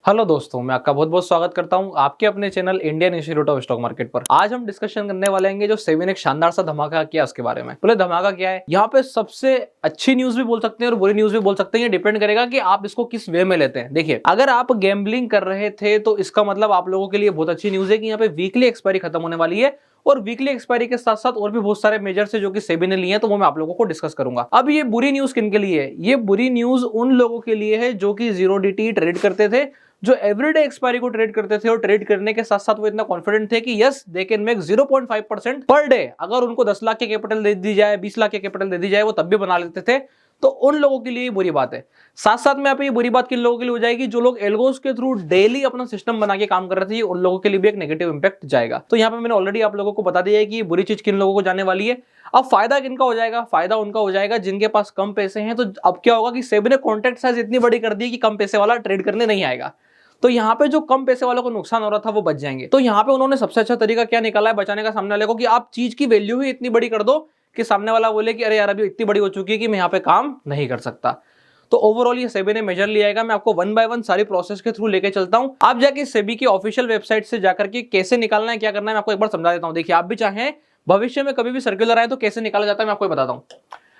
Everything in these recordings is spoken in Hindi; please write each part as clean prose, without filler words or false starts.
हेलो दोस्तों, मैं आपका बहुत बहुत स्वागत करता हूं आपके अपने channel Indian institute of stock market पर। आज हम डिस्कशन करने वाले हैं जो सेबी ने एक शानदार सा धमाका किया उसके बारे में। बोले धमाका क्या है, यहाँ पे सबसे अच्छी न्यूज भी बोल सकते हैं और बुरी न्यूज भी बोल सकते हैं। ये डिपेंड करेगा कि आप इसको किस वे में लेते हैं। देखिए, अगर आप गैम्बलिंग कर रहे थे तो इसका मतलब आप लोगों के लिए बहुत अच्छी न्यूज है कि यहाँ पे वीकली एक्सपायरी खत्म होने वाली है और वीकली एक्सपायरी के साथ साथ और भी बहुत सारे मेजर्स है जो कि सेबी ने लिए हैं, तो वो मैं आप लोगों को डिस्कस करूंगा। अब ये बुरी न्यूज किन के लिए है? ये बुरी न्यूज उन लोगों के लिए है जो कि 0DT ट्रेड करते थे, जो एवरीडे एक्सपायरी को ट्रेड करते थे और ट्रेड करने के साथ साथ वो इतना कॉन्फिडेंट थे कि yes they can make 0.5% per day. अगर उनको 10 लाख के कैपिटल दे दी जाए, 20 लाख के कैपिटल दे दी जाए, वो तब भी बना लेते थे। तो उन लोगों के लिए ये बुरी बात है। साथ साथ में यहाँ पे ये बुरी बात किन लोगों के लिए हो जाएगी? जो लोग एल्गोस के थ्रू डेली अपना सिस्टम बना के काम कर रहे थे, उन लोगों के लिए भी एक नेगेटिव इंपैक्ट जाएगा। तो यहाँ पे मैंने ऑलरेडी आप लोगों को बता दिया है कि ये बुरी चीज किन लोगों को जाने वाली है। अब फायदा किनका हो जाएगा? फायदा उनका हो जाएगा जिनके पास कम पैसे हैं। तो अब क्या होगा कि सेबी ने कॉन्ट्रैक्ट साइज इतनी बड़ी कर दी कि कम पैसे वाला ट्रेड करने नहीं आएगा। तो यहाँ पे जो कम पैसे वालों को नुकसान हो रहा था वो बच जाएंगे। तो यहाँ पे उन्होंने सबसे अच्छा तरीका क्या निकाला है बचाने का सामने वाले को, कि आप चीज की वैल्यू ही इतनी बड़ी कर दो कि सामने वाला बोले कि अरे यार अभी इतनी बड़ी हो चुकी है कि मैं यहाँ पे काम नहीं कर सकता। तो ओवरऑल ये सेबी ने मेजर लिया है। मैं आपको 1 बाय 1 सारी प्रोसेस के थ्रू लेके चलता हूँ। आप जाके सेबी की ऑफिशियल वेबसाइट से जाकर के कैसे निकालना है, क्या करना है, मैं आपको एक बार समझा देता हूँ। देखिए, आप भी चाहें भविष्य में कभी भी सर्कुलर आए तो कैसे निकाला जाता है मैं आपको बताता हूँ।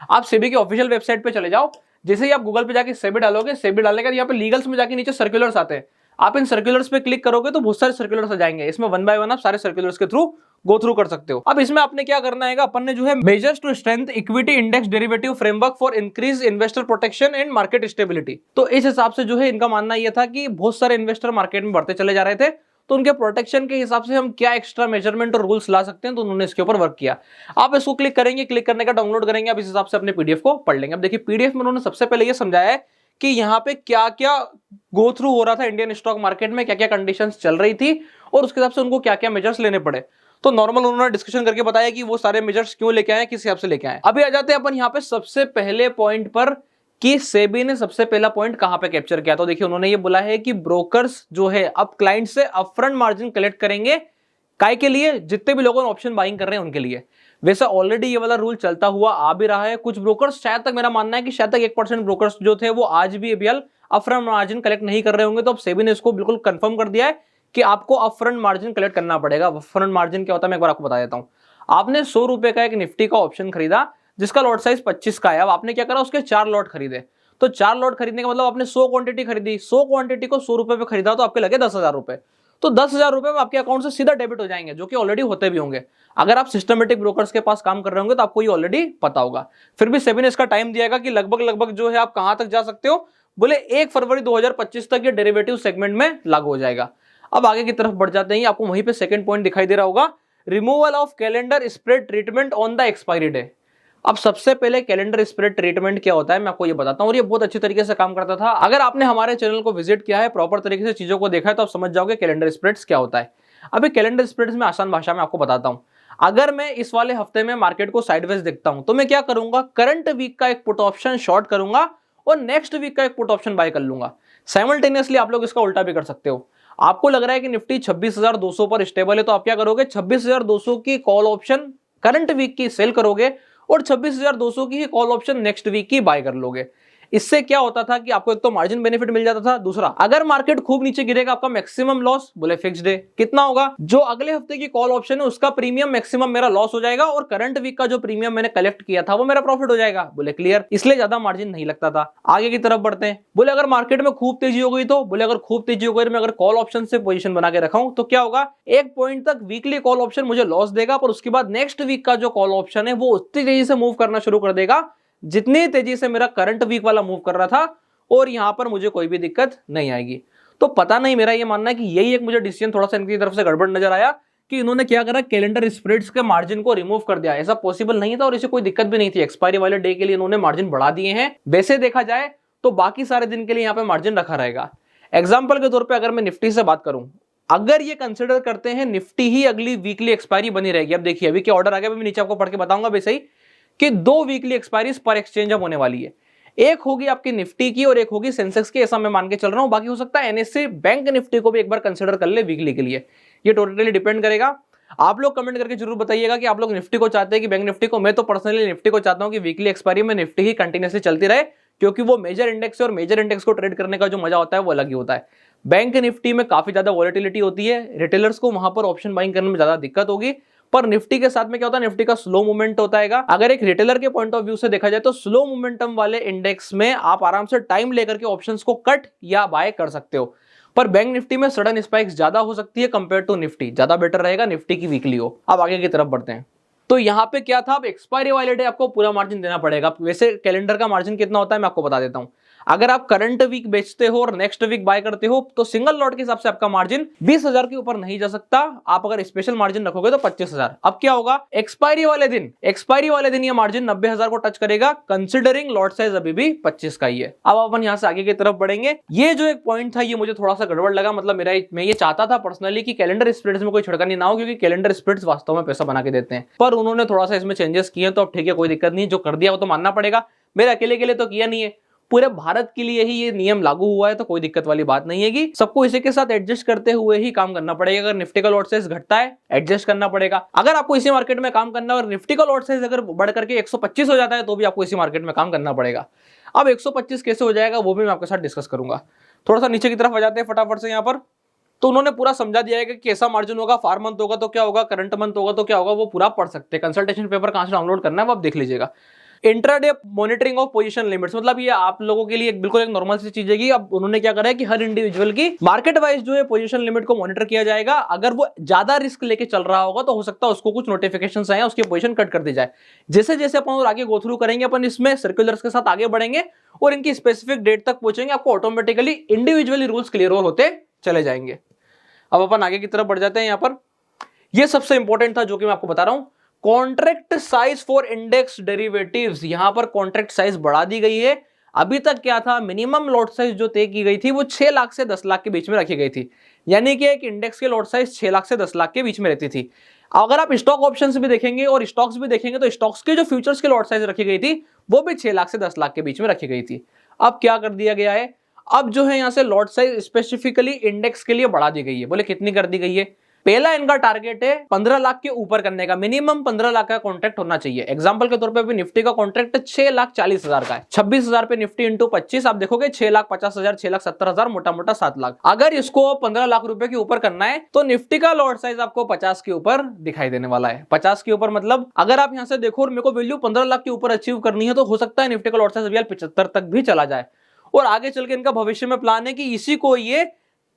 आप सेबी की ऑफिशियल वेबसाइट पे चले जाओ। जैसे ही आप गूगल पे जाके सेबी डालोगे, सेबी डालने के बाद यहाँ पे लीगल्स में जाके नीचे सर्कुलर्स आते हैं। आप इन सर्कुलर्स पे क्लिक करोगे तो बहुत सारे सर्कुलर्स आ जाएंगे। इसमें 1 बाय 1 आप सारे सर्कुलर्स के थ्रू गो थ्रू कर सकते हो। अब इसमें आपने क्या करना है, अपन ने जो है measures to strength equity index derivative framework for increase investor protection and market stability. तो इस हिसाब से जो है इनका मानना यह था कि बहुत सारे इन्वेस्टर मार्केट में बढ़ते चले जा रहे थे, तो उनके प्रोटेक्शन के हिसाब से हम क्या एक्स्ट्रा मेजरमेंट और रूल्स ला सकते हैं, तो उन्होंने इसके ऊपर वर्क किया। आप इसको क्लिक करेंगे, क्लिक करने का डाउनलोड करेंगे, आप इस हिसाब से अपने पीडीएफ को पढ़ लेंगे। अब देखिए, पीडीएफ में उन्होंने सबसे पहले यह समझाया है कि यहाँ पे क्या क्या गो थ्रू हो रहा था इंडियन स्टॉक मार्केट में, क्या क्या कंडीशंस चल रही थी और उसके हिसाब से उनको क्या क्या मेजर्स लेने पड़े। तो नॉर्मल उन्होंने डिस्कशन करके बताया कि वो सारे मेजर्स क्यों लेके आए, किस हिसाब से लेके आए। अभी आ जाते हैं अपन यहाँ पे सबसे पहले पॉइंट पर कि सेबी ने सबसे पहला पॉइंट कहां पे कैप्चर किया। तो देखिए, उन्होंने ये बोला है कि ब्रोकर्स जो है अब क्लाइंट से अपफ्रंट मार्जिन कलेक्ट करेंगे। काय के लिए? जितने भी लोगों ने ऑप्शन बाइंग कर रहे हैं उनके लिए। वैसे ऑलरेडी ये वाला रूल चलता हुआ आ भी रहा है। कुछ ब्रोकर्स शायद तक, मेरा मानना है कि शायद तक 1% ब्रोकर्स जो थे वो आज भी अभी अपफ्रंट मार्जिन कलेक्ट नहीं कर रहे होंगे। तो अब सेबी ने इसको बिल्कुल कंफर्म कर दिया है कि आपको अपफ्रंट मार्जिन कलेक्ट करना पड़ेगा। अपफ्रंट मार्जिन क्या होता है मैं एक बार आपको बता देता हूं। आपने 100 रुपए का एक निफ्टी का ऑप्शन खरीदा जिसका लॉट साइज 25 का है। अब आपने क्या करा, उसके 4 लॉट खरीदे। तो 4 लॉट खरीदने का मतलब आपने 100 क्वांटिटी खरीदी, 100 क्वांटिटी को 100 रुपए पे खरीदा तो आपके लगे 10,000 रुपए। तो 10,000 रुपए आपके अकाउंट से सीधा डेबिट हो जाएंगे, जो कि ऑलरेडी होते भी होंगे। अगर आप सिस्टमेटिक ब्रोकर्स के पास काम कर रहे होंगे तो आपको ये ऑलरेडी पता होगा। फिर भी सेबी ने इसका टाइम दिया कि लगभग जो है आप कहां तक जा सकते हो। बोले 1 फरवरी 2025 तक ये डेरिवेटिव सेगमेंट में लागू हो जाएगा। अब आगे की तरफ बढ़ जाते हैं। आपको वहीं पे सेकंड पॉइंट दिखाई दे रहा होगा, removal of calendar spread treatment on the expiry day. अब सबसे पहले कैलेंडर स्प्रेड ट्रीटमेंट क्या होता है मैं आपको ये बताता हूं, और ये बहुत अच्छी तरीके से काम करता था। अगर आपने हमारे चैनल को विजिट किया है, प्रॉपर तरीके से चीजों को देखा है, तो आप समझ जाओगे कैलेंडर स्प्रेड्स क्या होता है। अभी कैलेंडर स्प्रेड्स में आसान भाषा में आपको बताता हूं। अगर मैं इस वाले हफ्ते में मार्केट को साइडवेज देखता हूं तो मैं क्या करूंगा, करंट वीक का एक पुट ऑप्शन शॉर्ट करूंगा और नेक्स्ट वीक का एक पुट ऑप्शन बाय कर लूंगा। साइमल्टेनियसली आप लोग इसका उल्टा भी कर सकते हो। आपको लग रहा है कि निफ्टी 26,200 पर स्टेबल है, तो आप क्या करोगे, 26,200 की कॉल ऑप्शन करंट वीक की सेल करोगे और 26,200 की ही कॉल ऑप्शन नेक्स्ट वीक की बाय कर लोगे। इससे क्या होता था कि आपको एक तो मार्जिन बेनिफिट मिल जाता था, दूसरा अगर मार्केट खूब नीचे गिरेगा आपका मैक्सिमम लॉस, बोले फिक्स्ड है, कितना होगा, जो अगले हफ्ते की कॉल ऑप्शन है उसका प्रीमियम मैक्सिमम मेरा लॉस हो जाएगा और करंट वीक का जो प्रीमियम मैंने कलेक्ट किया था वो मेरा प्रॉफिट हो जाएगा। बोले क्लियर, इसलिए ज्यादा मार्जिन नहीं लगता था। आगे की तरफ बढ़ते हैं। बोले अगर मार्केट में खूब तेजी हो गई तो, बोले अगर खूब तेजी हो गई मैं अगर कॉल ऑप्शन से पोजीशन बना के रखा हूं तो क्या होगा, 1 पॉइंट तक वीकली कॉल ऑप्शन मुझे लॉस देगा, पर उसके बाद नेक्स्ट वीक का जो कॉल ऑप्शन है वो उतनी तेजी से मूव करना शुरू कर देगा जितनी तेजी से मेरा करंट वीक वाला मूव कर रहा था, और यहां पर मुझे कोई भी दिक्कत नहीं आएगी। तो पता नहीं, मेरा ये मानना है कि यही एक मुझे डिसीजन थोड़ा सा इनकी तरफ से गड़बड़ नजर आया कि इन्होंने क्या करा, कैलेंडर स्प्रेड्स के मार्जिन को रिमूव कर दिया। ऐसा पॉसिबल नहीं था और इसे कोई दिक्कत भी नहीं थी। एक्सपायरी वाले डे के लिए इन्होंने मार्जिन बढ़ा दिए हैं। वैसे देखा जाए तो बाकी सारे दिन के लिए यहाँ पे मार्जिन रखा रहेगा। एग्जाम्पल के तौर पर अगर मैं निफ्टी से बात करूं, अगर ये कंसिडर करते हैं निफ्टी ही अगली वीकली एक्सपायरी बनी रहेगी। अब देखिए अभी क्या ऑर्डर आ गया, मैं नीचे आपको पढ़ के बताऊंगा वैसे ही, कि 2 वीकली एक्सपायरीज पर एक्सचेंज अब होने वाली है। एक होगी आपकी निफ्टी की और एक होगी सेंसेक्स की, ऐसा मैं मान के चल रहा हूं। बाकी हो सकता है एनएससी बैंक निफ्टी को भी एक बार कंसिडर कर ले वीकली के लिए। ये टोटली डिपेंड करेगा। आप लोग कमेंट करके जरूर बताइएगा कि आप लोग निफ्टी को चाहते हैं कि बैंक निफ्टी को। मैं तो पर्सनली निफ्टी को चाहता हूं कि वीकली एक्सपायरी में निफ्टी ही कंटिन्यूसली चलती रहे, क्योंकि वो मेजर इंडेक्स है और मेजर इंडेक्स को ट्रेड करने का जो मजा होता है वो अलग ही होता है। बैंक निफ्टी में काफी ज्यादा वॉलेटिलिटी होती है, रिटेलर्स को वहां पर ऑप्शन बाइंग करने में ज्यादा दिक्कत होगी। पर निफ्टी के साथ में क्या होता है, निफ्टी का स्लो मूवमेंट होता है। अगर एक रिटेलर के पॉइंट ऑफ व्यू से देखा जाए तो स्लो मोमेंटम वाले इंडेक्स में आप आराम से टाइम लेकर के ऑप्शंस को कट या बाय कर सकते हो। पर बैंक निफ्टी में सडन स्पाइक्स ज्यादा हो सकती है कंपेयर टू निफ्टी, ज्यादा बेटर रहेगा निफ्टी की वीकली हो। अब आगे की तरफ बढ़ते हैं। तो यहाँ पे क्या था, अब एक्सपायरी वाले डे आपको पूरा मार्जिन देना पड़ेगा। वैसे कैलेंडर का मार्जिन कितना होता है मैं आपको बता देता हूं। अगर आप करंट वीक बेचते हो और नेक्स्ट वीक बाय करते हो तो सिंगल लॉट के हिसाब से आपका मार्जिन 20,000 के ऊपर नहीं जा सकता। आप अगर स्पेशल मार्जिन रखोगे तो 25,000। अब क्या होगा, एक्सपायरी वाले दिन ये मार्जिन 90,000 को टच करेगा, कंसिडरिंग लॉट साइज अभी भी 25 का ही है। अब अपन यहां से आगे की तरफ बढ़ेंगे। ये जो एक पॉइंट था ये मुझे थोड़ा सा गड़बड़ लगा। मतलब मैं ये चाहता था पर्सनली कि कैलेंडर स्प्लिट्स में कोई छिड़कानी ना हो, क्योंकि कैलेंडर स्प्लिट्स वास्तव में पैसा बना के देते हैं। पर उन्होंने थोड़ा सा इसमें चेंजेस किए तो अब ठीक है, कोई दिक्कत नहीं, जो कर दिया वो तो मानना पड़ेगा। मेरे अकेले के लिए तो किया नहीं है, पूरे भारत के लिए ही ये नियम लागू हुआ है, तो कोई दिक्कत वाली बात नहीं है कि सबको इसी के साथ एडजस्ट करते हुए ही काम करना पड़ेगा। अगर निफ्टी का लॉट साइज घटता है एडजस्ट करना पड़ेगा। अगर आपको इसी मार्केट में काम करना है और निफ्टी का लॉट साइज अगर बढ़ करके 125 हो जाता है तो भी आपको इसी मार्केट में काम करना पड़ेगा। अब 125 कैसे हो जाएगा वो भी मैं आपके साथ डिस्कस करूंगा। थोड़ा सा नीचे की तरफ आ जाते हैं फटाफट से। यहाँ पर तो उन्होंने पूरा समझा दिया है कि कैसा मार्जिन होगा, फार मंथ होगा तो क्या होगा, करंट मंथ होगा तो क्या होगा, वो पूरा पढ़ सकते हैं। कंसल्टेशन पेपर कहां से डाउनलोड करना है वो आप देख लीजिएगा। Intraday monitoring of position limits, मतलब ये आप लोगों के लिए बिल्कुल एक नॉर्मल सी चीज है कि अब उन्होंने क्या करा है कि हर इंडिविजुअल की मार्केट वाइज जो है पोजीशन लिमिट को मॉनिटर किया जाएगा। अगर वो ज्यादा रिस्क लेके चल रहा होगा तो हो सकता है उसको कुछ नोटिफिकेशन आए, उसकी पोजीशन कट कर दी जाए। जैसे जैसे अपन और आगे गो थ्रू करेंगे, अपन इसमें सर्कुलर्स के साथ आगे बढ़ेंगे और इनकी स्पेसिफिक डेट तक पहुंचेंगे, आपको ऑटोमेटिकली इंडिविजुअली रूल्स क्लियर होते चले जाएंगे। अब अपन आगे की तरफ बढ़ जाते हैं। यहाँ पर यह सबसे इंपॉर्टेंट था जो कि मैं आपको बता रहा हूं, contract size for index derivatives. यहां पर कॉन्ट्रैक्ट साइज बढ़ा दी गई है। अभी तक क्या था, मिनिमम लॉट साइज जो तय की गई थी वो 6 लाख से 10 लाख के बीच में रखी गई थी। यानी कि एक इंडेक्स के लॉट साइज 6 लाख से 10 लाख के बीच में रहती थी। अगर आप स्टॉक ऑप्शंस भी देखेंगे और स्टॉक्स भी देखेंगे तो स्टॉक्स के जो फ्यूचर्स के लॉट साइज रखी गई थी वो भी 6 लाख से 10 लाख के बीच में रखी गई थी। अब क्या कर दिया गया है, अब जो है यहां से लॉट साइज स्पेसिफिकली इंडेक्स के लिए बढ़ा दी गई है। बोले कितनी कर दी गई है, पहला इनका टारगेट है 15 लाख के ऊपर करने का, मिनिमम 15 लाख का कॉन्ट्रैक्ट होना चाहिए। एग्जांपल के तौर पे अभी निफ्टी का कॉन्ट्रैक्ट 6,40,000 का है, 26,000 पे निफ्टी इंटू 25 आप देखोगे 6,50,000, 6,70,000, मोटा मोटा 7 लाख। अगर इसको 15 लाख रुपए के ऊपर करना है तो निफ्टी का लॉट साइज आपको 50 के ऊपर दिखाई देने वाला है। 50 के ऊपर मतलब अगर आप यहां से देखो और मेरे को वैल्यू 15 लाख के ऊपर अचीव करनी है तो हो सकता है निफ्टी का लॉट साइज अभी 75 तक भी चला जाए। और आगे चल के इनका भविष्य में प्लान है कि इसी को ये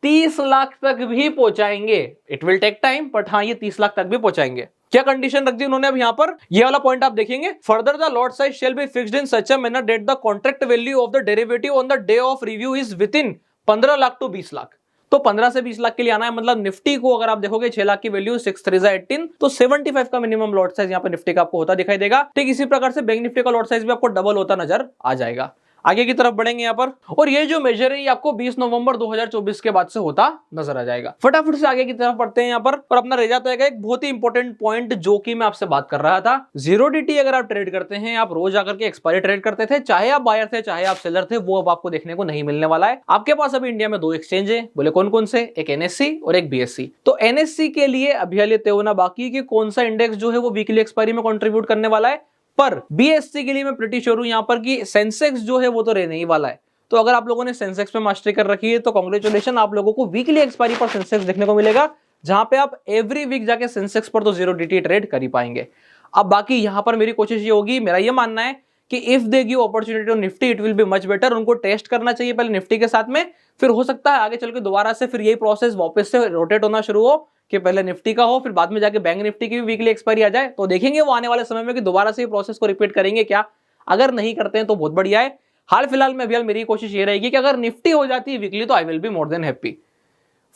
30 लाख तक भी पहुंचाएंगे। It will take time but हाँ ये 30 लाख तक भी पहुंचाएंगे। क्या कंडीशन रख दी उन्होंने अब यहाँ पर, ये वाला पॉइंट आप देखेंगे, further the lot size shall be fixed in such a manner that the contract value of the derivative on the day of review is within 15 lakh to 20 lakh. तो 15 से 20 लाख के लिए आना है, मतलब निफ्टी को अगर आप देखोगे 6 लाख की वैल्यू 6 3 18 तो 75 का मिनिमम लॉट साइज यहाँ पर निफ्टी का आपको होता दिखाई देगा। ठीक इसी प्रकार से बैंक निफ्टी का लॉट साइज भी आपको डबल होता नजर आ जाएगा। आगे की तरफ बढ़ेंगे यहाँ पर, और ये जो मेजर है ये आपको 20 नवंबर 2024 के बाद से होता नजर आ जाएगा। फटाफट से आगे की तरफ बढ़ते हैं यहाँ पर, और अपना रह जाता है एक बहुत ही इंपॉर्टेंट पॉइंट जो कि मैं आपसे बात कर रहा था। जीरो डीटी अगर आप ट्रेड करते हैं, आप रोज आकर के एक्सपायरी ट्रेड करते थे, चाहे आप बायर थे चाहे आप सेलर थे, वो अब आपको देखने को नहीं मिलने वाला है। आपके पास अभी इंडिया में 2 एक्सचेंज है, बोले कौन कौन से, एक एनएससी और एक बीएससी। तो एनएससी के लिए अभी हाल तय होना बाकी कि कौन सा इंडेक्स जो है वो वीकली एक्सपायरी में कंट्रीब्यूट करने वाला है। पर बीएससी के लिए मैं प्रिटी श्योर हूं यहां पर कि सेंसेक्स जो है वो तो रहने ही वाला है। तो अगर आप लोगों ने सेंसेक्स पे मास्टरी कर रखी है तो कांग्रेचुलेशन, आप लोगों को वीकली एक्सपायरी पर सेंसेक्स देखने को मिलेगा, जहां पे आप एवरी वीक जाके सेंसेक्स पर तो जीरो डीटी ट्रेड कर ही पाएंगे। अब बाकी यहां पर मेरी कोशिश ये होगी, मेरा ये मानना है कि if they give opportunity on Nifty it will be much better. उनको टेस्ट करना चाहिए पहले निफ्टी के साथ में, फिर हो सकता है आगे चल के दोबारा से फिर यही प्रोसेस वापस से रोटेट होना शुरू हो कि पहले निफ्टी का हो फिर बाद में जाके बैंक निफ्टी की भी वीकली एक्सपायरी आ जाए। तो देखेंगे वो आने वाले समय में कि दोबारा से प्रोसेस को रिपीट करेंगे क्या। अगर नहीं करते हैं तो बहुत बढ़िया है। हाल फिलहाल में अभी मेरी कोशिश ये रहेगी कि अगर निफ्टी हो जाती है वीकली तो I will be more than happy.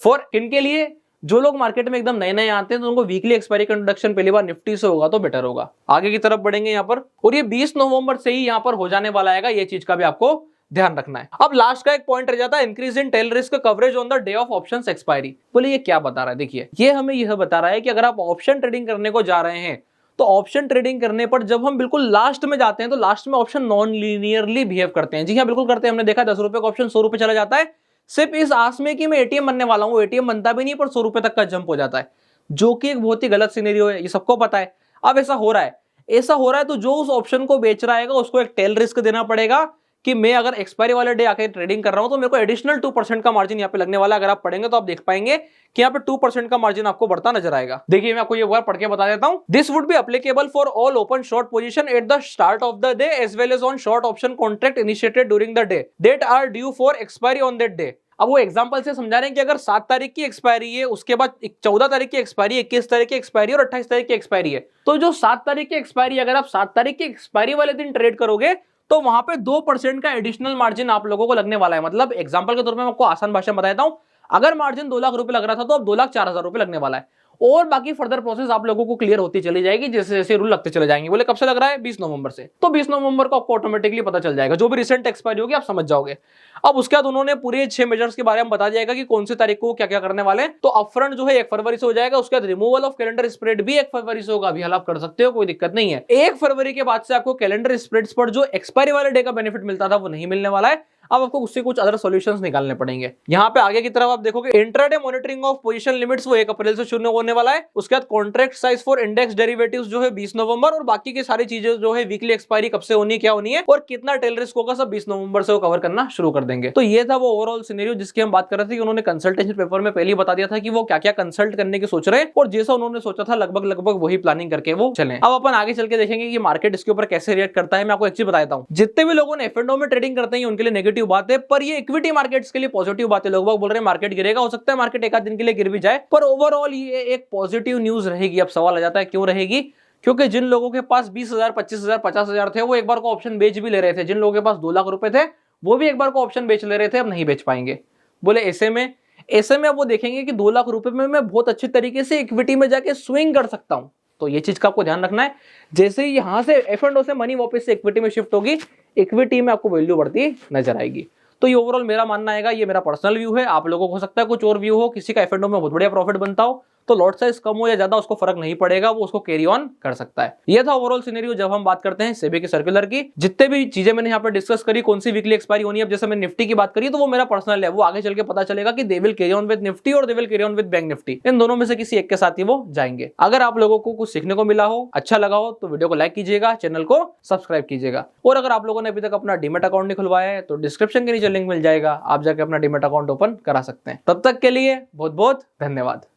For इनके लिए जो लोग मार्केट में एकदम नए नए आते हैं तो उनको वीकली एक्सपायरी का इंट्रोडक्शन पहली बार निफ्टी से होगा तो बेटर होगा। आगे की तरफ बढ़ेंगे यहाँ पर, और ये 20 नवंबर से ही यहाँ पर हो जाने वाला है, ये चीज का भी आपको ध्यान रखना है। अब लास्ट का एक पॉइंट रह जाता है, increase in tail risk coverage on the day of options expiry. बोले ये क्या बता रहा है, देखिए ये हमें यह बता रहा है कि अगर आप ऑप्शन ट्रेडिंग करने को जा रहे हैं तो ऑप्शन ट्रेडिंग करने पर जब हम बिल्कुल लास्ट में जाते हैं तो लास्ट में ऑप्शन नॉन लीनियरली बिहेव करते हैं। जी हाँ बिल्कुल करते हैं, हमने देखा 10 रुपए का ऑप्शन 100 रुपए चला जाता है, सिर्फ इस आस में कि मैं एटीएम बनने वाला हूं। एटीएम बनता भी नहीं पर 100 रुपए तक का जंप हो जाता है, जो कि एक बहुत ही गलत सिनेरियो है, ये सबको पता है। अब ऐसा हो रहा है तो जो उस ऑप्शन को बेच रहा है उसको एक टेल रिस्क देना पड़ेगा कि मैं अगर एक्सपायरी वाले डे आके ट्रेडिंग कर रहा हूं तो मेरे को एडिशनल 2% का मार्जिन यहाँ पे लगने वाला है। अगर आप पढ़ेंगे तो आप देख पाएंगे कि यहाँ पे 2% का मार्जिन आपको बढ़ता नजर आएगा। देखिए मैं आपको ये बार पढ़ के बता देता हूं। This would be applicable for all open short position at the start of the day as well as on short option contract initiated during the day that are due for expiry on that day. अब वो एग्जांपल से समझा रहे हैं कि अगर 7 तारीख की एक्सपायरी है, उसके बाद 14 तारीख की एक्सपायरी, 21 तारीख की एक्सपायरी और 28 तारीख की एक्सपायरी है, तो जो 7 तारीख की एक्सपायरी, अगर आप 7 तारीख की एक्सपायरी वाले दिन ट्रेड करोगे तो वहां पे 2% का एडिशनल मार्जिन आप लोगों को लगने वाला है। मतलब एग्जांपल के तौर पे मैं आपको आसान भाषा में बता देता हूं, अगर मार्जिन 2 लाख रुपए लग रहा था तो अब 2,04,000 रुपए लगने वाला है। और बाकी फर्दर प्रोसेस आप लोगों को क्लियर होती चली जाएगी जैसे जैसे रूल लगते चले जाएंगे। बोले कब से लग रहा है? 20 नवंबर से। तो 20 नवंबर को आपको ऑटोमेटिकली पता चल जाएगा, जो भी रिसेंट एक्सपायरी होगी आप समझ जाओगे। अब उसके बाद उन्होंने पूरे 6 मेजर्स के बारे में बता दिया कि कौन सी तारीख को क्या क्या करने वाले हैं। तो अपफ्रंट जो है 1 फरवरी से हो जाएगा, उसके बाद रिमूवल ऑफ कैलेंडर स्प्रेड भी 1 फरवरी से होगा। अभी हाल आप कर सकते हो, कोई दिक्कत नहीं है। 1 फरवरी के बाद से आपको कैलेंडर स्प्रेड्स पर जो एक्सपायरी वाले डे का बेनिफिट मिलता था वो नहीं मिलने वाला है। अब आपको उससे कुछ अदर सॉल्यूशंस निकालने पड़ेंगे। यहाँ पे आगे की तरफ आप देखोगे intraday monitoring of position limits वो 1 अप्रैल से शुरू होने वाला है। उसके बाद contract size for index derivatives जो है 20 नवंबर, और बाकी की सारी चीजें जो है वीकली एक्सपायरी कब से होनी है, क्या होनी है और कितना टेल रिस्क होगा, सब 20 नवंबर से वो कवर करना शुरू कर देंगे। तो ये था वो ओवरऑल सिनेरियो जिसकी हम बात कर रहे थे कि उन्होंने कंसल्टेशन पेपर में पहले ही बता दिया था कि वो क्या क्या कंसल्ट करने की सोच रहे हैं, और जैसा उन्होंने सोचा था लगभग वही प्लानिंग करके वो चले। अब अपन आगे चल के देखेंगे कि मार्केट इसके ऊपर कैसे रिएक्ट करता है। मैं आपको एक चीज बताता हूँ, जितने भी लोगों ने एफ&ओ में ट्रेडिंग करते हैं उनके लिए नेगेटिव बात है, पर ये इक्विटी मार्केट्स के लिए पॉजिटिव बात है। लोग बोल रहे हैं मार्केट गिरेगा, हो सकता है मार्केट एक आध दिन के लिए गिर भी जाए, पर ओवरऑल ये एक पॉजिटिव न्यूज रहेगी। अब सवाल आ जाता है क्यों रहेगी? क्योंकि जिन लोगों के पास 20,000, 25,000, 50,000 थे वो एक बार को ऑप्शन बेच भी ले रहे थे। जिन लोगों के पास 2 लाख रुपए थे वो भी एक बार को ऑप्शन बेच ले रहे थे, अब नहीं बेच पाएंगे। बोले ऐसे में वो देखेंगे कि 2 लाख रुपए में मैं बहुत अच्छी तरीके से इक्विटी में जाके स्विंग कर सकता हूं। तो ये चीज का आपको ध्यान रखना है। जैसे ही यहां से एफ&ओ से मनी वापस से इक्विटी में शिफ्ट होगी, इक्विटी में आपको वैल्यू बढ़ती नजर आएगी। तो ये ओवरऑल मेरा मानना आएगा, ये मेरा पर्सनल व्यू है। आप लोगों को हो सकता है कुछ और व्यू हो, किसी का एफ&ओ में बहुत बढ़िया प्रॉफिट बनता हो, तो लॉट साइज कम हो या ज्यादा उसको फर्क नहीं पड़ेगा, वो उसको कैरी ऑन कर सकता है। ये था ओवरऑल सिनेरियो जब हम बात करते हैं सेबी के सर्कुलर की। जितने भी चीजें मैंने यहाँ पे डिस्कस करी, कौन सी वीकली एक्सपायरी होनी है, अब जैसे मैंने निफ्टी की बात करी तो वो मेरा पर्सनल है, वो आगे चल के पता चलेगा कि they will carry on with Nifty और they will carry on with bank Nifty, इन दोनों में से किसी एक के साथ ही वो जाएंगे। अगर आप लोगों को कुछ सीखने को मिला हो, अच्छा लगा हो, तो वीडियो को लाइक कीजिएगा, चैनल को सब्सक्राइब कीजिएगा। और अगर आप लोगों ने अभी तक अपना डीमैट अकाउंट नहीं खुलवाया है तो डिस्क्रिप्शन के नीचे लिंक मिल जाएगा, आप जाके अपना डीमैट अकाउंट ओपन करा सकते हैं। तब तक के लिए बहुत बहुत धन्यवाद।